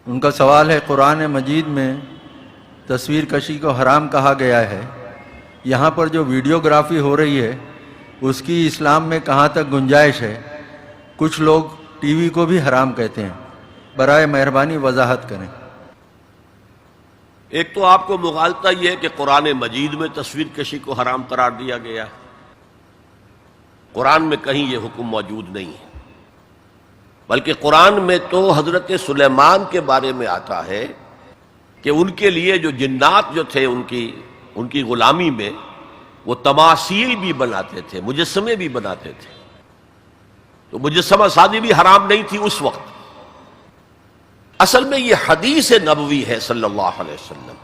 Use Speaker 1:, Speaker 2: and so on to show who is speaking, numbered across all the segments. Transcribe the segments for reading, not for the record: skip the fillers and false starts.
Speaker 1: ان کا سوال ہے، قرآن مجید میں تصویر کشی کو حرام کہا گیا ہے، یہاں پر جو ویڈیوگرافی ہو رہی ہے اس کی اسلام میں کہاں تک گنجائش ہے؟ کچھ لوگ ٹی وی کو بھی حرام کہتے ہیں، برائے مہربانی وضاحت کریں۔
Speaker 2: ایک تو آپ کو مغالطہ یہ ہے کہ قرآن مجید میں تصویر کشی کو حرام قرار دیا گیا ہے۔ قرآن میں کہیں یہ حکم موجود نہیں ہے، بلکہ قرآن میں تو حضرت سلیمان کے بارے میں آتا ہے کہ ان کے لیے جو جنات جو تھے ان کی غلامی میں وہ تماثیل بھی بناتے تھے، مجسمے بھی بناتے تھے، تو مجسمہ سازی بھی حرام نہیں تھی اس وقت۔ اصل میں یہ حدیث نبوی ہے صلی اللہ علیہ وسلم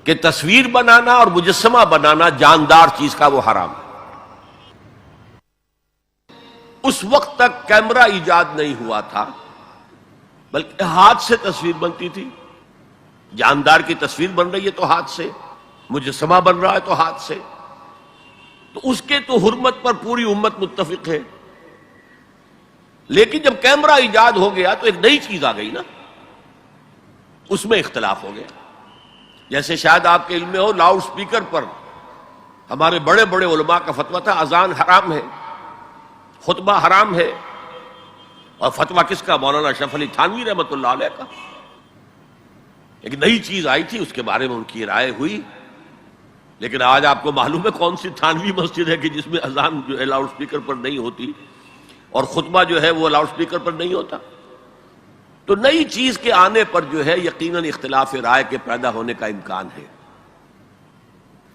Speaker 2: کہ تصویر بنانا اور مجسمہ بنانا جاندار چیز کا وہ حرام ہے۔ اس وقت تک کیمرہ ایجاد نہیں ہوا تھا، بلکہ ہاتھ سے تصویر بنتی تھی۔ جاندار کی تصویر بن رہی ہے تو ہاتھ سے، مجسمہ بن رہا ہے تو ہاتھ سے، تو اس کے تو حرمت پر پوری امت متفق ہے۔ لیکن جب کیمرہ ایجاد ہو گیا تو ایک نئی چیز آ گئی نا، اس میں اختلاف ہو گیا۔ جیسے شاید آپ کے علم میں ہو، لاؤڈ سپیکر پر ہمارے بڑے بڑے علماء کا فتویٰ تھا اذان حرام ہے، خطبہ حرام ہے، اور فتویٰ کس کا؟ مولانا اشرف علی تھانوی رحمۃ اللہ علیہ کا۔ ایک نئی چیز آئی تھی، اس کے بارے میں ان کی رائے ہوئی، لیکن آج آپ کو معلوم ہے کون سی تھانوی مسجد ہے کہ جس میں اذان جو ہے لاؤڈ سپیکر پر نہیں ہوتی اور خطبہ جو ہے وہ لاؤڈ سپیکر پر نہیں ہوتا۔ تو نئی چیز کے آنے پر جو ہے یقیناً اختلاف رائے کے پیدا ہونے کا امکان ہے۔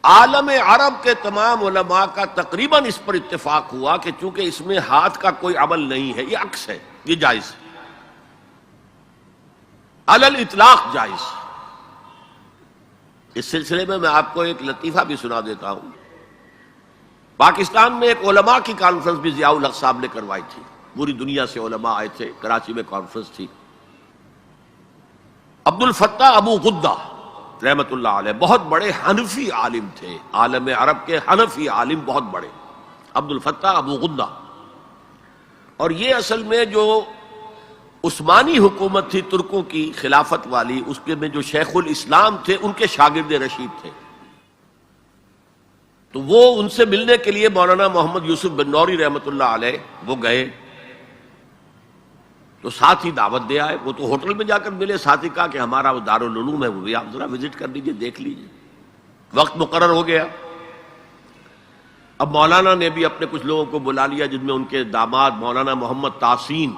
Speaker 2: عالم عرب کے تمام علماء کا تقریباً اس پر اتفاق ہوا کہ چونکہ اس میں ہاتھ کا کوئی عمل نہیں ہے، یہ عکس ہے، یہ جائز ہے، علی الاطلاق جائز۔ اس سلسلے میں آپ کو ایک لطیفہ بھی سنا دیتا ہوں۔ پاکستان میں ایک علماء کی کانفرنس بھی ضیاء الحق صاحب نے کروائی تھی، پوری دنیا سے علماء آئے تھے، کراچی میں کانفرنس تھی۔ عبد الفتاح ابو غدہ رحمت اللہ علیہ بہت بڑے حنفی عالم تھے، عالم عرب کے حنفی عالم بہت بڑے، عبد الفتاح ابو غدہ۔ اور یہ اصل میں جو عثمانی حکومت تھی ترکوں کی خلافت والی، اس کے میں جو شیخ الاسلام تھے ان کے شاگرد رشید تھے۔ تو وہ ان سے ملنے کے لیے مولانا محمد یوسف بن نوری رحمت اللہ علیہ وہ گئے، تو ساتھ ہی دعوت دے آئے۔ وہ تو ہوٹل میں جا کر ملے، ساتھ ہی کہا کہ ہمارا وہ دارالعلوم ہے، وہ بھی آپ ذرا وزٹ کر لیجئے، دیکھ لیجئے۔ وقت مقرر ہو گیا۔ اب مولانا نے بھی اپنے کچھ لوگوں کو بلا لیا، جن میں ان کے داماد مولانا محمد تحسین،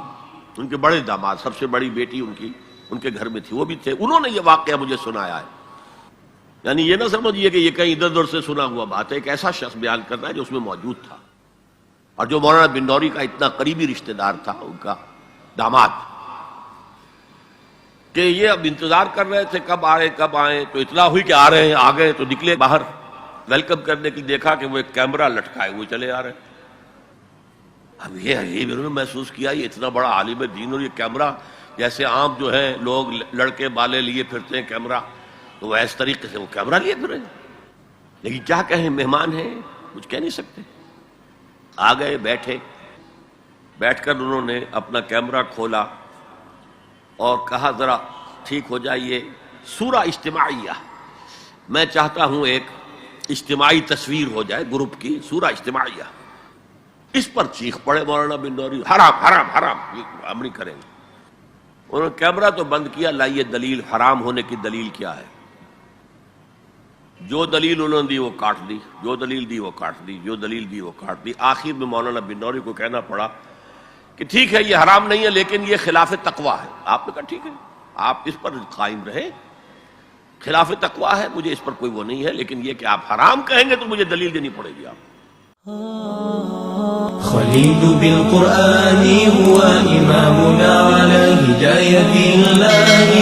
Speaker 2: ان کے بڑے داماد، سب سے بڑی بیٹی ان کے گھر میں تھی، وہ بھی تھے۔ انہوں نے یہ واقعہ مجھے سنایا ہے، یعنی یہ نہ سمجھیے کہ یہ کہیں ادھر ادھر سے سنا ہوا بات ہے، ایک ایسا شخص بیان کر رہا ہے جو اس میں موجود تھا، اور جو مولانا بن نوری کا اتنا قریبی رشتہ دار تھا، ان کا داماد، کہ یہ اب انتظار کر رہے تھے کب آئیں، تو اطلاع ہوئی کہ آ رہے ہیں، آ گئے تو نکلے باہر ویلکم کرنے کی، دیکھا کہ وہ ایک کیمرہ لٹکائے ہوئے چلے آ رہے ہیں۔ اب یہ انہوں نے محسوس کیا یہ اتنا بڑا عالم دین اور یہ کیمرہ، جیسے عام جو ہے لوگ لڑکے بالے لیے پھرتے ہیں کیمرہ، تو وہ اس طریقے سے وہ کیمرہ لیے پھر رہے ہیں۔ لیکن کیا کہیں، مہمان ہیں، کچھ کہہ نہیں سکتے۔ آ گئے، بیٹھ کر انہوں نے اپنا کیمرہ کھولا اور کہا ذرا ٹھیک ہو جائیے، سورہ اجتماعیہ، میں چاہتا ہوں ایک اجتماعی تصویر ہو جائے گروپ کی، سورہ اجتماعیہ۔ اس پر چیخ پڑے مولانا بن نوری، حرام حرام حرام، ہم نہیں کریں گے۔ انہوں نے کیمرہ تو بند کیا، لائیے دلیل، حرام ہونے کی دلیل کیا ہے؟ جو دلیل انہوں نے دی وہ کاٹ دی، جو دلیل دی وہ کاٹ دی، جو دلیل دی وہ کاٹ دی۔ آخر میں مولانا بن نوری کو کہنا پڑا کہ ٹھیک ہے یہ حرام نہیں ہے، لیکن یہ خلاف تقویٰ ہے۔ آپ نے کہا ٹھیک ہے، آپ اس پر قائم رہیں، خلاف تقویٰ ہے، مجھے اس پر کوئی وہ نہیں ہے، لیکن یہ کہ آپ حرام کہیں گے تو مجھے دلیل دینی پڑے گی۔ آپ
Speaker 3: خليل بالقرآن هو إمامنا على هداية الله